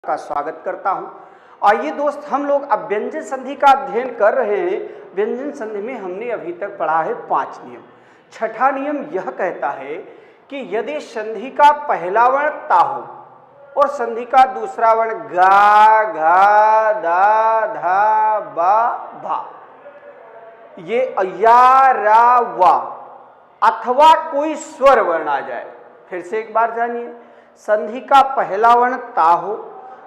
का स्वागत करता हूं। आइए दोस्त, हम लोग अब व्यंजन संधि का अध्ययन कर रहे हैं। व्यंजन संधि में हमने अभी तक पढ़ा है 5 नियम। छठा नियम यह कहता है कि यदि संधि का पहला वर्ण ता हो और संधि का दूसरा वर्ण गा, घा, दा, धा, बा, भा, ये या, रा, वा अथवा कोई स्वर वर्ण आ जाए। फिर से एक बार जानिए, संधि का पहला वर्ण ता हो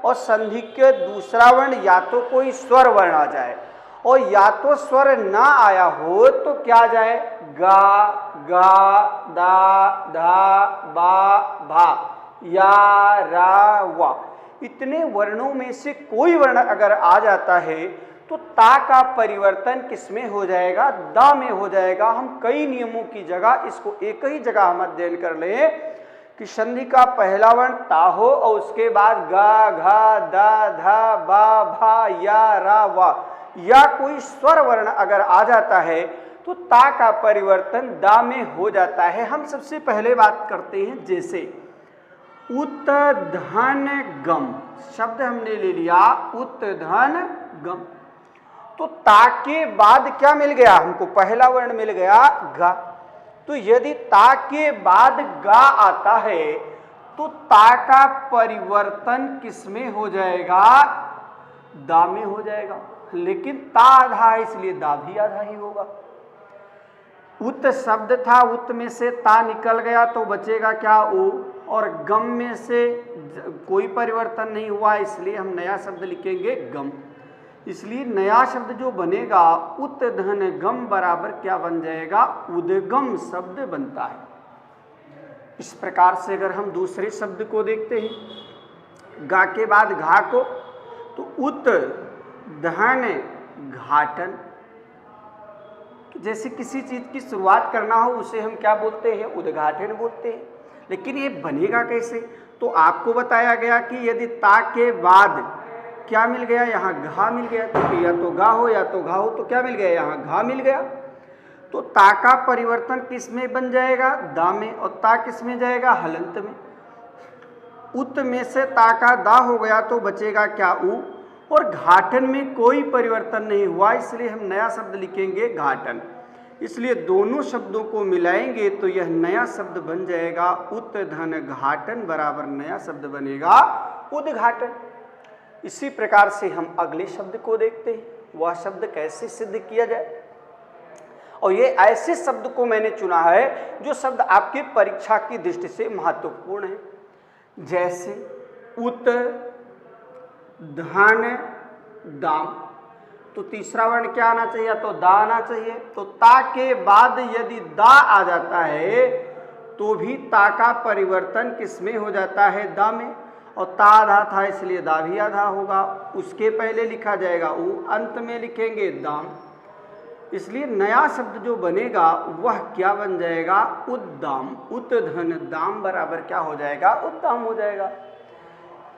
और संधि के दूसरा वर्ण या तो कोई स्वर वर्ण आ जाए और या तो स्वर ना आया हो तो क्या आ जाए, गा, गा, दा, धा, बा, भा, या, रा, वा। इतने वर्णों में से कोई वर्ण अगर आ जाता है तो ता का परिवर्तन किसमें हो जाएगा, दा में हो जाएगा। हम कई नियमों की जगह इसको एक ही जगह हम अध्ययन कर लें कि संधि का पहला वर्ण ता हो और उसके बाद गा, घा, दा, धा, बा, भा, या, रा, वा या कोई स्वर वर्ण अगर आ जाता है तो ता का परिवर्तन दा में हो जाता है। हम सबसे पहले बात करते हैं, जैसे उत धन गम शब्द हमने ले लिया, उत धन गम, तो ता के बाद क्या मिल गया हमको, पहला वर्ण मिल गया गा। तो यदि ता के बाद गा आता है तो ता का परिवर्तन किसमें हो जाएगा, दा में हो जाएगा। लेकिन ता आधा है इसलिए दा भी आधा ही होगा। उत शब्द था, उत में से ता निकल गया तो बचेगा क्या, ओ, और गम में से कोई परिवर्तन नहीं हुआ इसलिए हम नया शब्द लिखेंगे गम। इसलिए नया शब्द जो बनेगा उत धन गम बराबर क्या बन जाएगा, उदगम शब्द बनता है। इस प्रकार से अगर हम दूसरे शब्द को देखते हैं, गा के बाद घा को, तो उत धन घाटन। तो जैसे किसी चीज की शुरुआत करना हो उसे हम क्या बोलते हैं, उद्घाटन बोलते हैं। लेकिन ये बनेगा कैसे, तो आपको बताया गया कि यदि ता के बाद क्या मिल गया, यहाँ घा मिल गया, तो या तो गा हो या तो घा हो, तो क्या मिल गया, यहाँ घा मिल गया। तो ता का परिवर्तन किस में बन जाएगा, दा में, और ता किस में जाएगा, हलंत में। उत में से ता का दा हो गया तो बचेगा क्या, ऊ, और घाटन में कोई परिवर्तन नहीं हुआ इसलिए हम नया शब्द लिखेंगे घाटन। इसलिए दोनों शब्दों को मिलाएंगे तो यह नया शब्द बन जाएगा उत धन घाटन बराबर नया शब्द बनेगा उद्घाटन। इसी प्रकार से हम अगले शब्द को देखते हैं, वह शब्द कैसे सिद्ध किया जाए। और ये ऐसे शब्द को मैंने चुना है जो शब्द आपके परीक्षा की दृष्टि से महत्वपूर्ण है। जैसे उत धन दाम, तो तीसरा वर्ण क्या आना चाहिए, तो दा आना चाहिए। तो ता के बाद यदि दा आ जाता है तो भी ता का परिवर्तन किसमें हो जाता है, दा में, और ता आधा था इसलिए दा भी आधा होगा। उसके पहले लिखा जाएगा ऊ, अंत में लिखेंगे दाम। इसलिए नया शब्द जो बनेगा वह क्या बन जाएगा, उद्दाम। उत धन दाम बराबर क्या हो जाएगा, उद्दाम हो जाएगा।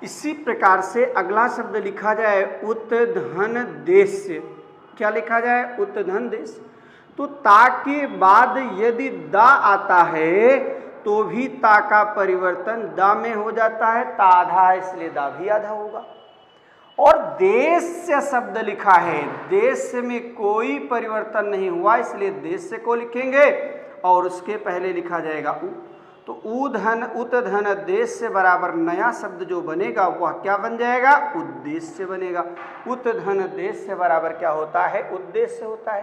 इसी प्रकार से अगला शब्द लिखा जाए उत धन देश। क्या लिखा जाए, उत धन देश। तो ता के बाद यदि दा आता है तो भी ता का परिवर्तन दा में हो जाता है, ता आधा है इसलिए दा भी आधा होगा। और देश शब्द लिखा है, देश में कोई परिवर्तन नहीं हुआ इसलिए देश को लिखेंगे और उसके पहले लिखा जाएगा उ। तो उत धन देश से बराबर नया शब्द जो बनेगा वह क्या बन जाएगा, उद्देश्य बनेगा। उत धन देश से बराबर क्या होता है, उद्देश्य होता है।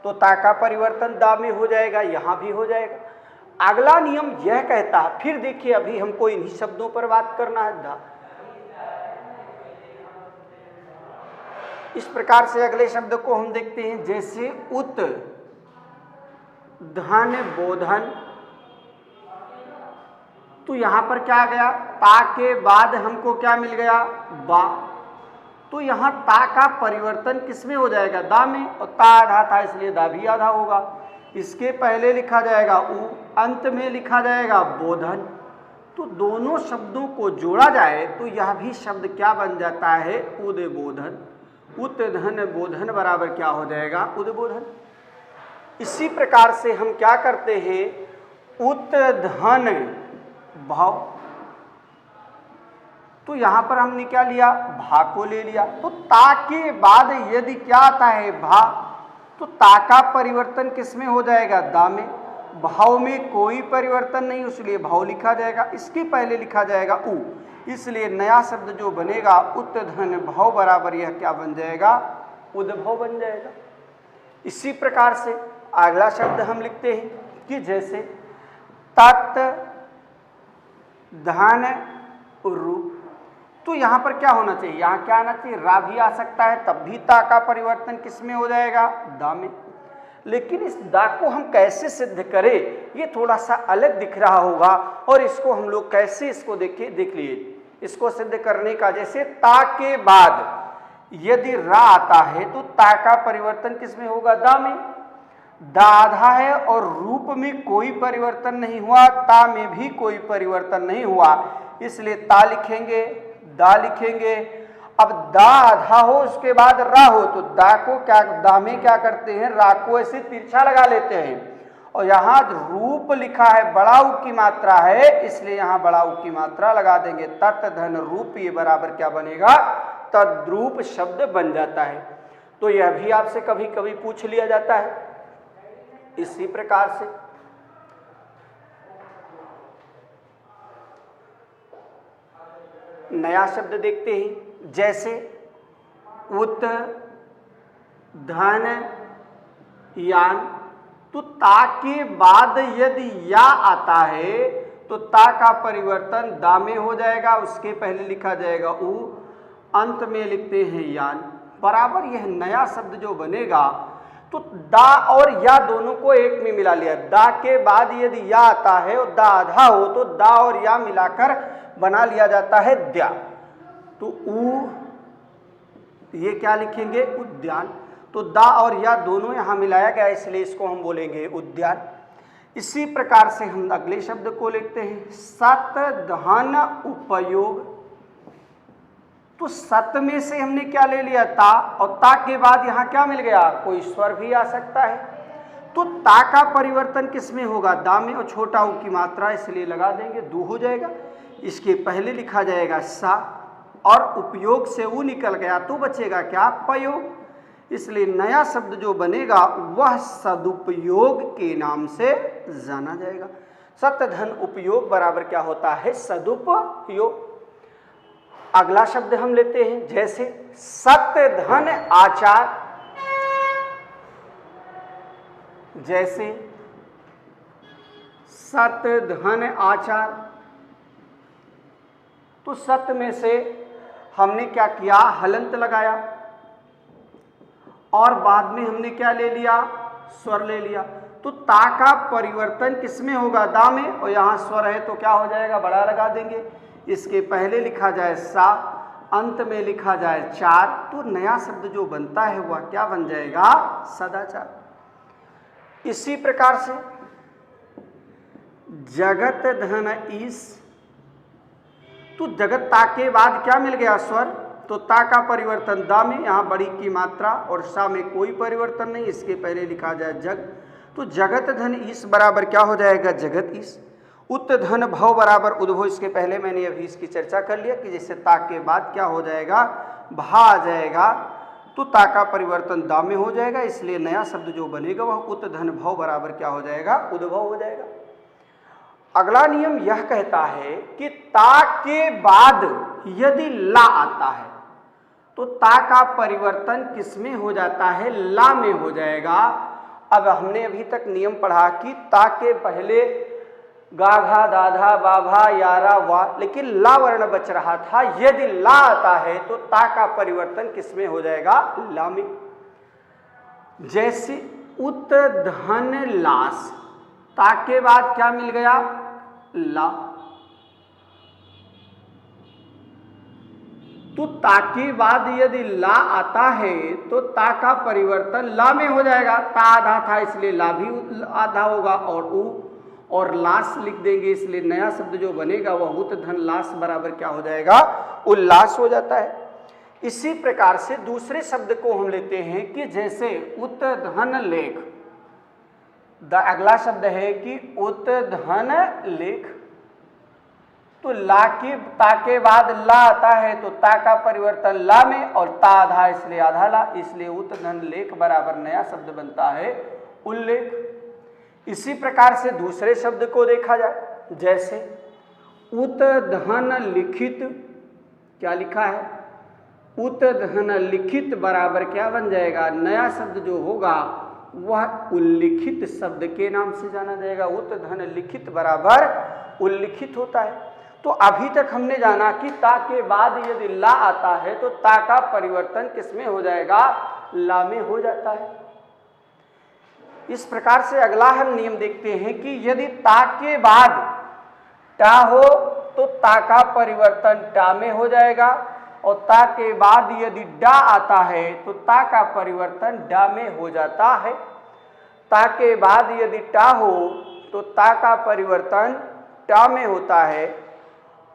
तो ता का परिवर्तन दा में हो जाएगा, यहाँ भी हो जाएगा। अगला नियम यह कहता है, फिर देखिए अभी हमको इन्हीं शब्दों पर बात करना है, दा। इस प्रकार से अगले शब्द को हम देखते हैं, जैसे उत धन बोधन। तो यहां पर क्या आ गया, ता के बाद हमको क्या मिल गया, बा। तो यहां ता का परिवर्तन किसमें हो जाएगा, दा में, और ता आधा था इसलिए दा भी आधा होगा। इसके पहले लिखा जाएगा ऊ, अंत में लिखा जाएगा बोधन। तो दोनों शब्दों को जोड़ा जाए तो यह भी शब्द क्या बन जाता है, उद्बोधन। उत धन बोधन बराबर क्या हो जाएगा, उद्बोधन। इसी प्रकार से हम क्या करते हैं, उत धन भाव। तो यहां पर हमने क्या लिया, भा को ले लिया। तो ता के बाद यदि क्या आता है, भा, तो ता का परिवर्तन किस में हो जाएगा, दा में। भाव में कोई परिवर्तन नहीं, इसलिए भाव लिखा जाएगा। इसके पहले लिखा जाएगा उ, इसलिए नया शब्द जो बनेगा उत्धन भाव बराबर यह क्या बन जाएगा, उद्भव बन जाएगा। इसी प्रकार से अगला शब्द हम लिखते हैं कि जैसे तत् धन रूप। तो यहां पर क्या होना चाहिए, यहां क्या आना चाहिए, रा भी आ सकता है, तब भी ता का परिवर्तन किस में हो जाएगा, दा में। लेकिन इस दा को हम कैसे सिद्ध करें, ये थोड़ा सा अलग दिख रहा होगा, और इसको हम लोग कैसे इसको देख लिए इसको सिद्ध करने का। जैसे ता के बाद यदि रा आता है तो ता का परिवर्तन किस में होगा, दा में। दा आधा है और रूप में कोई परिवर्तन नहीं हुआ, ता में भी कोई परिवर्तन नहीं हुआ, इसलिए ता लिखेंगे, दा लिखेंगे। अब दा आधा हो उसके बाद रा हो, तो दा को क्या, दा में क्या करते हैं, रा को ऐसे तिरछा लगा लेते हैं। और यहाँ रूप लिखा है, बड़ा उ की मात्रा है, इसलिए यहाँ बड़ा उ की मात्रा लगा देंगे। तत् धन रूप, ये बराबर क्या बनेगा, तद्रूप शब्द बन जाता है। तो यह भी आपसे कभी कभी पूछ लिया जाता है। इसी प्रकार से नया शब्द देखते हैं, जैसे उत धन यान। तो ता के बाद यदि या आता है तो ता का परिवर्तन दा में हो जाएगा, उसके पहले लिखा जाएगा उ, अंत में लिखते हैं यान बराबर। यह नया शब्द जो बनेगा तो दा और या दोनों को एक में मिला लिया। दा के बाद यदि या आता है और दा आधा हो तो दा और या मिलाकर बना लिया जाता है द्या। तो उ, ये क्या लिखेंगे, उद्यान। तो दा और या दोनों यहां मिलाया गया, इसलिए इसको हम बोलेंगे उद्यान। इसी प्रकार से हम अगले शब्द को लिखते हैं, सत धन उपयोग। तो सत में से हमने क्या ले लिया, ता, और ता के बाद यहां क्या मिल गया, कोई स्वर भी आ सकता है। तो ता का परिवर्तन किस में होगा, दा में, और छोटा उ की मात्रा इसलिए लगा देंगे, दू हो जाएगा। इसके पहले लिखा जाएगा सा, और उपयोग से उ निकल गया तो बचेगा क्या, पयोग। इसलिए नया शब्द जो बनेगा वह सदुपयोग के नाम से जाना जाएगा। सत धन उपयोग बराबर क्या होता है, सदुपयोग। अगला शब्द हम लेते हैं, जैसे सत्य धन आचार। जैसे सत्य धन आचार, तो सत्य में से हमने क्या किया, हलंत लगाया, और बाद में हमने क्या ले लिया, स्वर ले लिया। तो ता का परिवर्तन किसमें होगा, दा में, और यहां स्वर है तो क्या हो जाएगा, बड़ा लगा देंगे। इसके पहले लिखा जाए सा, अंत में लिखा जाए चार। तो नया शब्द जो बनता है वह क्या बन जाएगा, सदाचार। इसी प्रकार से जगत धन ईश। तो जगत ता के बाद क्या मिल गया, स्वर। तो ता का परिवर्तन दा में, यहां बड़ी की मात्रा, और सा में कोई परिवर्तन नहीं, इसके पहले लिखा जाए जग। तो जगत धन ईश बराबर क्या हो जाएगा, जगत ईश। उत धन भव बराबर उद्भव। इसके पहले मैंने अभी इसकी चर्चा कर लिया कि जैसे ता के बाद क्या हो जाएगा, भा आ जाएगा, तो ता का परिवर्तन दा में हो जाएगा, इसलिए नया शब्द जो बनेगा वह उत धन भव बराबर क्या हो जाएगा, उद्भव हो जाएगा। अगला नियम यह कहता है कि ता के बाद यदि ला आता है तो ता का परिवर्तन किसमें हो जाता है, ला में हो जाएगा। अब हमने अभी तक नियम पढ़ा कि ता के पहले गाघा, दाधा, बाभा, यारा, वा, लेकिन ला वर्ण बच रहा था। यदि ला आता है तो ता का परिवर्तन किसमें हो जाएगा, ला में। जैसे उत धन लास, ता के बाद क्या मिल गया, ला। तो ता के बाद यदि ला आता है तो ता का परिवर्तन ला में हो जाएगा। ता आधा था इसलिए ला भी आधा होगा, और उ और लास लिख देंगे, इसलिए नया शब्द जो बनेगा वह उत धन लास बराबर क्या हो जाएगा, उल्लास हो जाता है। इसी प्रकार से दूसरे शब्द को हम लेते हैं कि जैसे उत धन लेख। अगला शब्द है कि उत धन लेख। तो ता के बाद ला आता है तो ता का परिवर्तन ला में, और ता आधा इसलिए आधा ला, इसलिए उत धन लेख बराबर नया शब्द बनता है उल्लेख। इसी प्रकार से दूसरे शब्द को देखा जाए, जैसे उत धन लिखित, क्या लिखा है, उत धन लिखित बराबर क्या बन जाएगा, नया शब्द जो होगा वह उल्लिखित शब्द के नाम से जाना जाएगा। उत धन लिखित बराबर उल्लिखित होता है। तो अभी तक हमने जाना कि ता के बाद यदि ला आता है तो ता का परिवर्तन किसमें हो जाएगा, ला में हो जाता है। इस प्रकार से अगला हम नियम देखते हैं कि यदि ता के बाद टा हो तो ता का परिवर्तन टा में हो जाएगा, और ता के बाद यदि डा आता है तो ता का परिवर्तन डा में हो जाता है। ता के बाद यदि टा हो तो ता का परिवर्तन टा में होता है,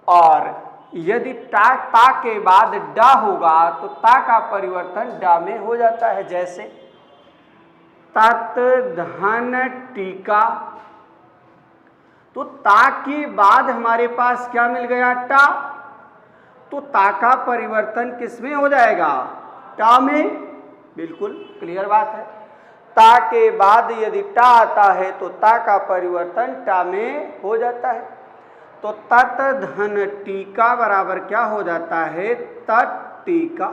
और यदि ता के बाद डा होगा तो ता का परिवर्तन डा में हो जाता है। जैसे तत् धन टीका, तो ता के बाद हमारे पास क्या मिल गया, टा, तो ता का परिवर्तन किसमें हो जाएगा, टा में। बिल्कुल क्लियर बात है। ता के बाद यदि टा आता है तो ता का परिवर्तन टा में हो जाता है। तो तत् धन टीका बराबर क्या हो जाता है, तटीका,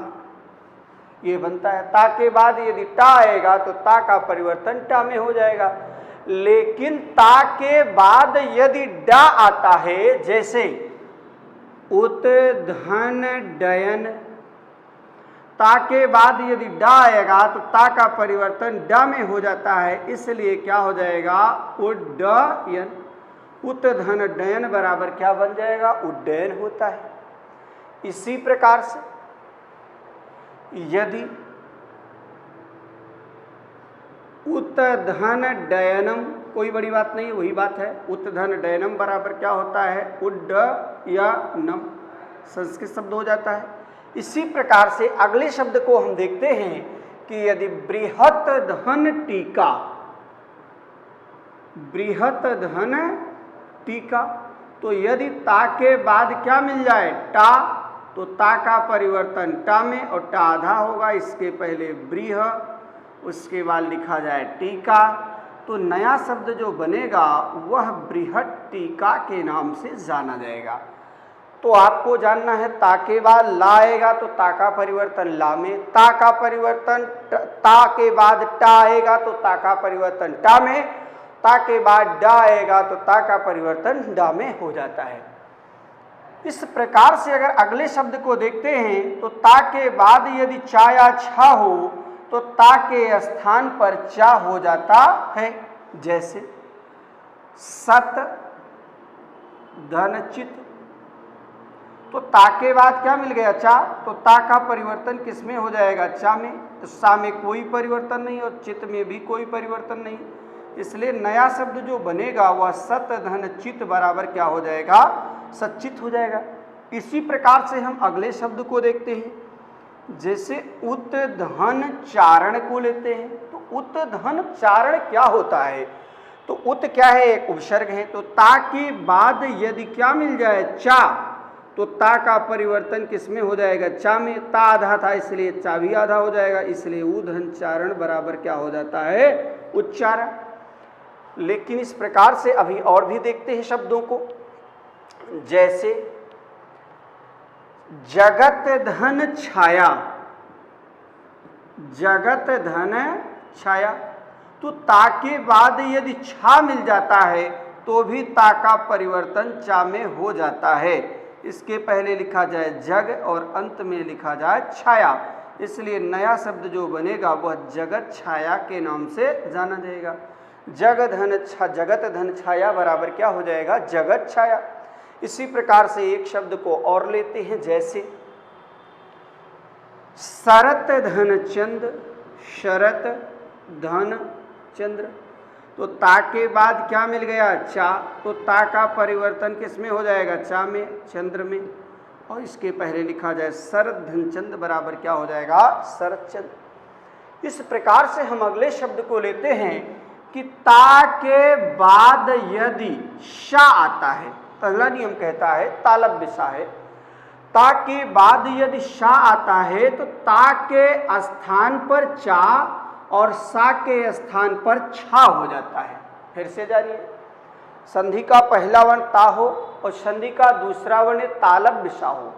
ये बनता है। ता के बाद यदि टा आएगा तो ता का परिवर्तन टा में हो जाएगा। लेकिन ता के बाद यदि डा आता है, जैसे उत धन डयन, ता के बाद यदि डा आएगा तो ता का परिवर्तन डा में हो जाता है, इसलिए क्या हो जाएगा, उड्डयन। उत धन डयन बराबर क्या बन जाएगा, उड्डयन होता है। इसी प्रकार से यदि उत धन डयनम, कोई बड़ी बात नहीं, वही बात है, उत धन डयनम बराबर क्या होता है, उड्डयनम, संस्कृत शब्द हो जाता है। इसी प्रकार से अगले शब्द को हम देखते हैं कि यदि बृहत धन टीका, बृहत धन टीका, तो यदि ता के बाद क्या मिल जाए, टा, तो ता का परिवर्तन टा में, और टा आधा होगा, इसके पहले बृह, उसके बाद लिखा जाए टीका, तो नया शब्द जो बनेगा वह बृहत टीका के नाम से जाना जाएगा। तो आपको जानना है, ता के बाद ला आएगा तो ता का परिवर्तन ला में, ता का परिवर्तन ता के बाद टा आएगा तो ता का परिवर्तन टा में, ता के बाद डा आएगा तो ता का परिवर्तन डा में हो जाता है। इस प्रकार से अगर अगले शब्द को देखते हैं तो ता के बाद यदि चा या छा हो तो ता के स्थान पर चा हो जाता है। जैसे सत धन चित, तो ता के बाद क्या मिल गया, चा, तो ता का परिवर्तन किसमें हो जाएगा, चा में। तो सा में कोई परिवर्तन नहीं और चित में भी कोई परिवर्तन नहीं, इसलिए नया शब्द जो बनेगा वह सत धन चित बराबर क्या हो जाएगा, सच्चित हो जाएगा। इसी प्रकार से हम अगले शब्द को देखते हैं, जैसे उत धन चारण को लेते हैं। तो उत धन चारण क्या होता है, तो उत क्या है, एक उपसर्ग है, तो ता के बाद यदि क्या मिल जाए, चा, तो ता का परिवर्तन किसमें हो जाएगा, चा में। ता आधा था इसलिए चा भी आधा हो जाएगा, इसलिए उधन चारण बराबर क्या हो जाता है, उच्चारण। लेकिन इस प्रकार से अभी और भी देखते हैं शब्दों को, जैसे जगत धन छाया, जगत धन छाया, तो ता के बाद यदि छा मिल जाता है तो भी ता का परिवर्तन चा में हो जाता है। इसके पहले लिखा जाए जग और अंत में लिखा जाए छाया, इसलिए नया शब्द जो बनेगा वह जगत छाया के नाम से जाना जाएगा। जगत धन छाया बराबर क्या हो जाएगा, जगत छाया। इसी प्रकार से एक शब्द को और लेते हैं, जैसे शरत धन चंद, शरत धन चंद्र, तो ता के बाद क्या मिल गया, चा, तो ता का परिवर्तन किस में हो जाएगा, चा में, चंद्र में, और इसके पहले लिखा जाए शरत धन चंद बराबर क्या हो जाएगा, शरत चंद। इस प्रकार से हम अगले शब्द को लेते हैं कि ता के बाद यदि शा आता है, पहला नियम कहता है तालब बिसा है, ता के बाद यदि शा आता है तो ता के स्थान पर चा और सा के स्थान पर छा हो जाता है। फिर से जानिए, संधि का पहला वर्ण ता हो और संधि का दूसरा वर्ण तालब बिसा हो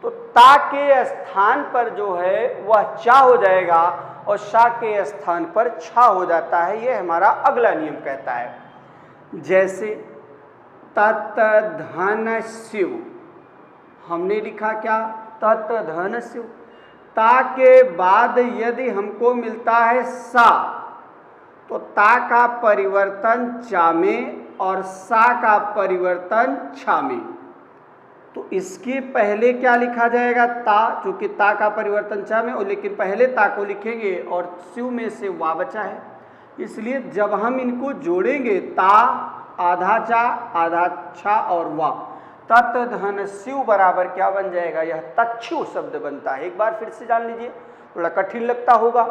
तो ता के स्थान पर जो है वह चा हो जाएगा और शा के स्थान पर छा हो जाता है। यह हमारा अगला नियम कहता है। जैसे तत् धन शिव, हमने लिखा क्या, तत् धन शिव। ता के बाद यदि हमको मिलता है सा तो ता का परिवर्तन चा में और सा का परिवर्तन छा में। तो इसके पहले क्या लिखा जाएगा, ता, चूंकि ता का परिवर्तन चा में, और लेकिन पहले ता को लिखेंगे और शिव में से वा बचा है, इसलिए जब हम इनको जोड़ेंगे ता आधा चा आधा छा और वा, तत् धन शिव बराबर क्या बन जाएगा, यह तच्छु शब्द बनता है। एक बार फिर से जान लीजिए, थोड़ा कठिन लगता होगा।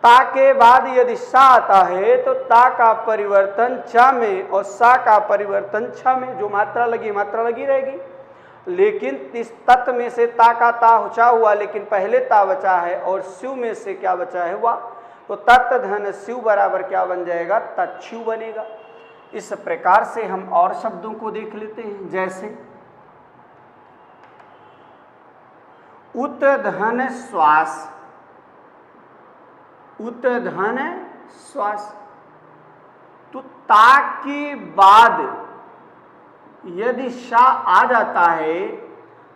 ता के बाद यदि सा आता है तो ता का परिवर्तन चा में और सा का परिवर्तन छा में, जो मात्रा लगी रहेगी। लेकिन इस तत् में से ता का ता चा हुआ, लेकिन पहले ता बचा है और शिव में से क्या बचा है वा, तो तत् धन शिव बराबर क्या बन जाएगा, तच्छु बनेगा। इस प्रकार से हम और शब्दों को देख लेते हैं। जैसे उत धन श्वास, उत धन श्वास, तो ता के बाद यदि शा आ जाता है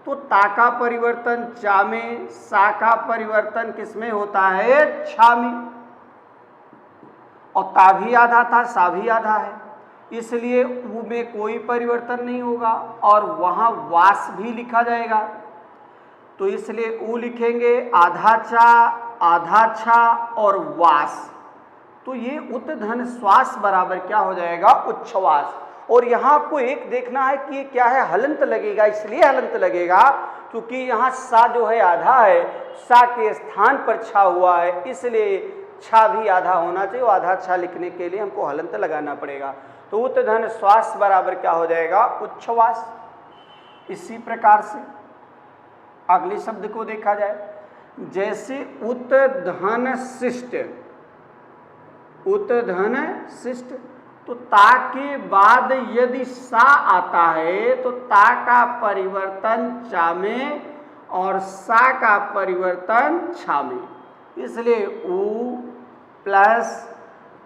तो ता का परिवर्तन चा में, सा का परिवर्तन किसमें होता है, छा में, और ता भी आधा था सा भी आधा है, इसलिए ऊ में कोई परिवर्तन नहीं होगा और वहां वास भी लिखा जाएगा। तो इसलिए ऊ लिखेंगे आधा चा आधा छा और वास, तो ये उत धन श्वास बराबर क्या हो जाएगा, उच्छ्वास। और यहाँ आपको एक देखना है कि ये क्या है, हलंत लगेगा। इसलिए हलंत लगेगा क्योंकि यहाँ सा जो है आधा है, सा के स्थान पर छा हुआ है, इसलिए छा भी आधा होना चाहिए। आधा छा लिखने के लिए हमको हलंत लगाना पड़ेगा। तो उत धन श्वास बराबर क्या हो जाएगा, उच्छ्वास। इसी प्रकार से अगले शब्द को देखा जाए। जैसे उत धन शिष्ट, उत धन शिष्ट, तो ता के बाद यदि सा आता है तो ता का परिवर्तन चा में और सा का परिवर्तन छा में, इसलिए ऊ प्लस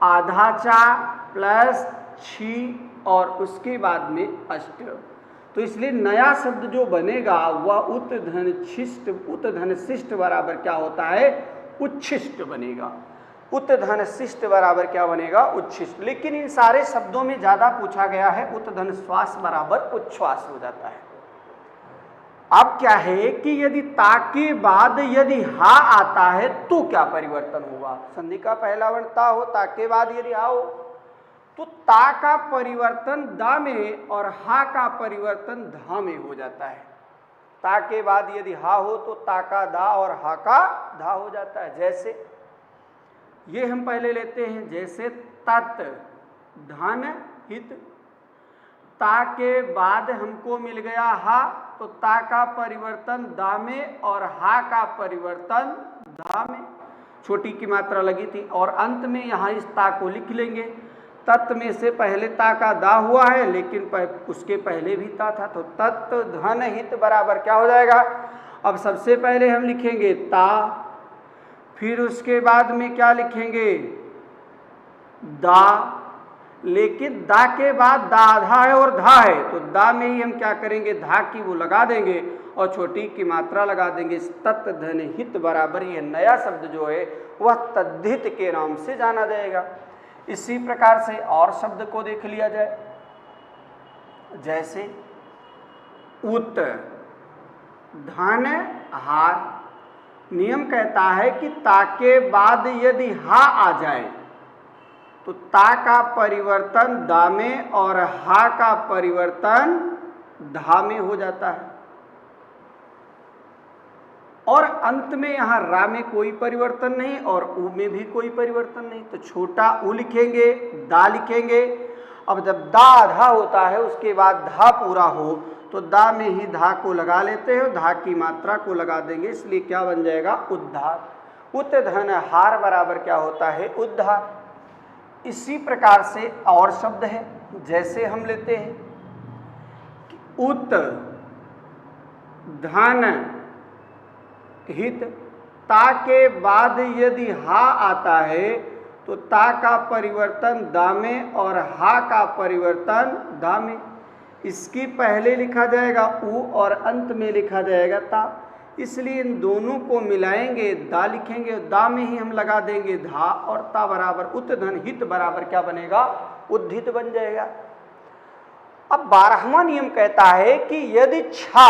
आधा चा प्लस छी और उसके बाद में अष्ट। तो इसलिए नया शब्द जो बनेगा वह उत धन शिष्ट, उत धन शिष्ट बराबर क्या होता है, उच्छिष्ट बनेगा। उत धन शिष्ट बराबर क्या बनेगा, उच्छिष्ट। लेकिन इन सारे शब्दों में ज्यादा पूछा गया है उत धन श्वास बराबर उच्छ्वास हो जाता है। अब क्या है कि यदि ता के बाद यदि हा आता है तो क्या परिवर्तन होगा। संधि का पहला वर्ण ता हो, ता के बाद यदि हा हो तो ता का परिवर्तन दा में और हा का परिवर्तन धा में हो जाता है। ता के बाद यदि हा हो तो ता का दा और हा का धा हो जाता है। जैसे ये हम पहले लेते हैं, जैसे तत् धन हित, ता के बाद हमको मिल गया हा तो ता का परिवर्तन दा में और हा का परिवर्तन धा में, छोटी की मात्रा लगी थी। और अंत में यहाँ इस ता को लिख लेंगे। तत् में से पहले ता का दा हुआ है लेकिन उसके पहले भी ता था, तो तत् धन हित बराबर क्या हो जाएगा। अब सबसे पहले हम लिखेंगे ता, फिर उसके बाद में क्या लिखेंगे, दा, लेकिन दा के बाद दा आधा है और धा है, तो दा में ही हम क्या करेंगे, धा की वो लगा देंगे और छोटी की मात्रा लगा देंगे। तत् धन हित बराबर ये नया शब्द जो है वह तद्धित के नाम से जाना जाएगा। इसी प्रकार से और शब्द को देख लिया जाए। जैसे उत धन हार, नियम कहता है कि ता के बाद यदि हा आ जाए तो ता का परिवर्तन दा में और हा का परिवर्तन धा में हो जाता है। और अंत में यहाँ रा में कोई परिवर्तन नहीं और ऊ में भी कोई परिवर्तन नहीं, तो छोटा ऊ लिखेंगे, दा लिखेंगे, अब जब दा आधा होता है उसके बाद धा पूरा हो तो दा में ही धा को लगा लेते हैं, धा की मात्रा को लगा देंगे, इसलिए क्या बन जाएगा उद्धार। उत धन हार बराबर क्या होता है उद्धार। इसी प्रकार से और शब्द है, जैसे हम लेते हैं कि उत धन हित, ता के बाद यदि हा आता है तो ता का परिवर्तन दा में और हा का परिवर्तन दा में। इसकी पहले लिखा जाएगा उ और अंत में लिखा जाएगा ता, इसलिए इन दोनों को मिलाएंगे, दा लिखेंगे, दा में ही हम लगा देंगे धा, और ता बराबर उत धन हित बराबर क्या बनेगा उद्धित बन जाएगा। अब 12वां नियम कहता है कि यदि छा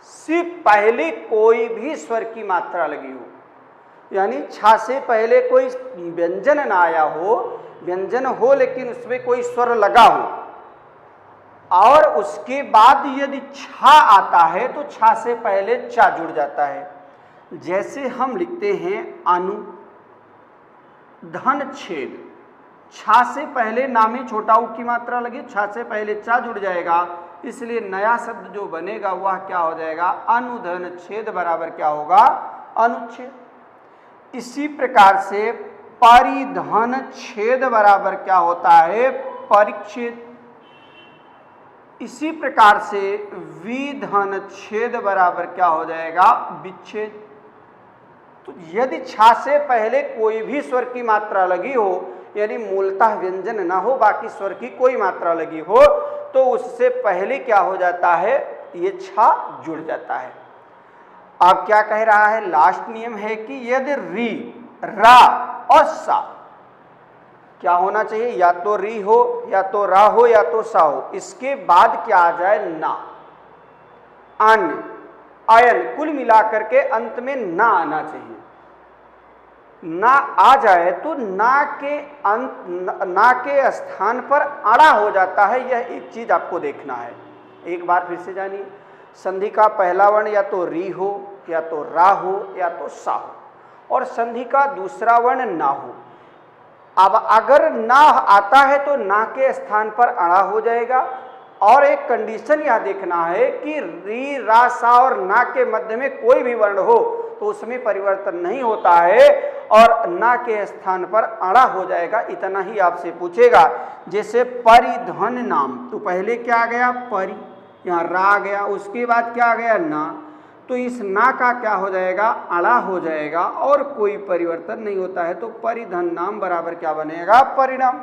से पहले कोई भी स्वर की मात्रा लगी हो, यानी छा से पहले कोई व्यंजन ना आया हो, व्यंजन हो लेकिन उसमें कोई स्वर लगा हो, और उसके बाद यदि छा आता है तो छा से पहले चा जुड़ जाता है। जैसे हम लिखते हैं अनु धन छेद, छा से पहले ना में छोटा उ की मात्रा लगी, छा से पहले चा जुड़ जाएगा, इसलिए नया शब्द जो बनेगा वह क्या हो जाएगा अनुधन छेद बराबर क्या होगा अनुच्छेद। इसी प्रकार से परिधन छेद बराबर क्या होता है परिच्छेद। इसी प्रकार से विधन छेद बराबर क्या हो जाएगा विच्छेद। तो यदि छा से पहले कोई भी स्वर की मात्रा लगी हो, यानी मूलतः व्यंजन ना हो, बाकी स्वर की कोई मात्रा लगी हो, तो उससे पहले क्या हो जाता है ये छा जुड़ जाता है। अब क्या कह रहा है लास्ट नियम है कि यदि री रा और सा, क्या होना चाहिए या तो री हो या तो रा हो या तो सा हो, इसके बाद क्या आ जाए ना, अन अयन, कुल मिलाकर के अंत में ना आना चाहिए। ना आ जाए तो ना के अंत ना के स्थान पर अड़ा हो जाता है, यह एक चीज आपको देखना है। एक बार फिर से जानिए, संधि का पहला वर्ण या तो री हो या तो रा हो या तो सा हो, और संधि का दूसरा वर्ण ना हो। अब अगर ना आता है तो ना के स्थान पर अड़ा हो जाएगा, और एक कंडीशन यह देखना है कि री रा सा और ना के मध्य में कोई भी वर्ण हो तो उसमें परिवर्तन नहीं होता है और ना के स्थान पर अड़ा हो जाएगा। इतना ही आपसे पूछेगा। जैसे परिधन नाम, तो पहले क्या आ गया परि, यहाँ रा आ गया, उसके बाद क्या आ गया ना, तो इस ना का क्या हो जाएगा अड़ा हो जाएगा और कोई परिवर्तन नहीं होता है, तो परिधन नाम बराबर क्या बनेगा परिणाम।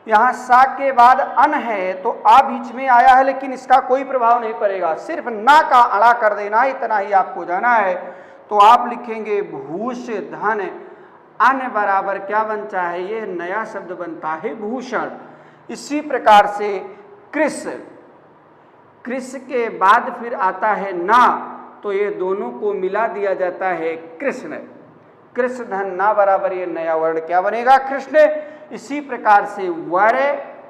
यहाँ सा के बाद अन है तो आ बीच में आया है लेकिन इसका कोई प्रभाव नहीं पड़ेगा, सिर्फ ना का अड़ा कर देना, इतना ही आपको जाना है। तो आप लिखेंगे भूष धन अन बराबर क्या बनता है, ये नया शब्द बनता है भूषण। इसी प्रकार से कृष, कृष के बाद फिर आता है ना, तो ये दोनों को मिला दिया जाता है कृष्ण। कृष्ण धन ना बराबर ये नया वर्ण क्या बनेगा कृष्ण। इसी प्रकार से वर,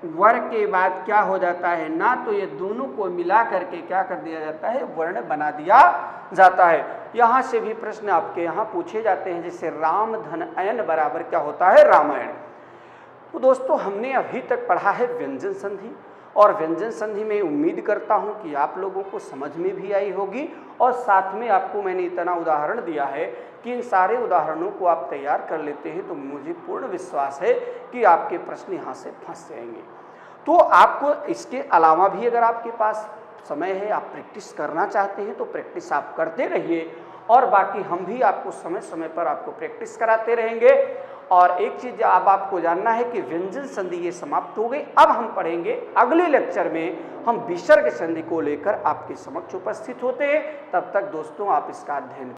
वर के बाद क्या हो जाता है ना, तो ये दोनों को मिला करके क्या कर दिया जाता है वर्ण बना दिया जाता है। यहाँ से भी प्रश्न आपके यहाँ पूछे जाते हैं, जैसे राम धन अयन बराबर क्या होता है रामायण। तो दोस्तों हमने अभी तक पढ़ा है व्यंजन संधि, और व्यंजन संधि में उम्मीद करता हूं कि आप लोगों को समझ में भी आई होगी, और साथ में आपको मैंने इतना उदाहरण दिया है कि इन सारे उदाहरणों को आप तैयार कर लेते हैं तो मुझे पूर्ण विश्वास है कि आपके प्रश्न यहाँ से फंस जाएंगे। तो आपको इसके अलावा भी अगर आपके पास समय है, आप प्रैक्टिस करना चाहते हैं तो प्रैक्टिस आप करते रहिए, और बाकी हम भी आपको समय समय पर आपको प्रैक्टिस कराते रहेंगे। और एक चीज़ अब आपको जानना है कि व्यंजन संधि ये समाप्त हो गई। अब हम पढ़ेंगे अगले लेक्चर में हम विसर्ग संधि को लेकर आपके समक्ष उपस्थित होते हैं। तब तक दोस्तों आप इसका अध्ययन